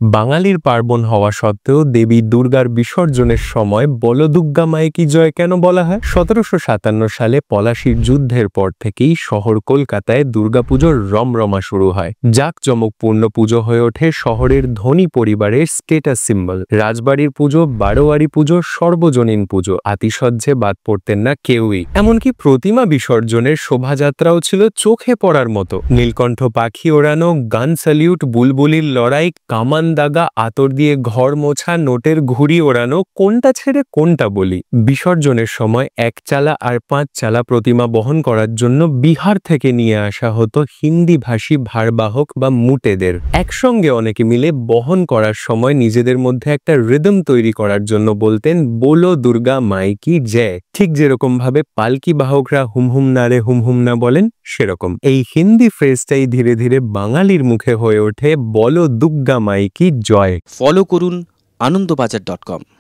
বাঙালির পার্বণ হওয়া সত্ত্বেও দেবী দুর্গার বিসর্জনের সময় বলদুর্গা মাইকি জয় কেন বলা হয়? ১৭৫৭ সালে পলাশীর যুদ্ধের পর থেকেই শহর কলকাতায় দুর্গাপুজোর রমরমা শুরু হয়। জাঁকজমকপূর্ণ পুজো হয়ে ওঠে শহরের ধনী পরিবারের স্টেটাস সিম্বল। রাজবাড়ির পুজো, বারোয়ারি পুজো, সর্বজনীন পুজো, আতিশয্যে বাদ পড়তেন না কেউই। এমনকি প্রতিমা বিসর্জনের শোভাযাত্রাও ছিল চোখে পড়ার মতো। নীলকণ্ঠ পাখি ওড়ানো, গান স্যালিউট, বুলবুলির লড়াই, কামান দাগা, আতর দিয়ে ঘর মোছা, নোটের ঘুড়ি ওড়ানো, কোনটা ছেড়ে কোনটা বলি। বিসর্জনের সময় ১ চালা আর ৫ চালা প্রতিমা বহন করার জন্য বিহার থেকে নিয়ে আসা হতো হিন্দি ভাষী ভারবাহক বা মুটেদের। একসঙ্গে অনেকে মিলে বহন করার সময় নিজেদের মধ্যে একটা রিদম তৈরি করার জন্য বলতেন, বোলো দুর্গা মাই কি জয়। ঠিক যেরকম ভাবে পালকি বাহকরা হুম হুম না রে হুম হুম না বলেন, সেরকম এই হিন্দি ফ্রেজটাই ধীরে ধীরে বাঙালির মুখে হয়ে ওঠে বলো দুর্গা মাই কি জয়। ফলো করুন আনন্দবাজার.com।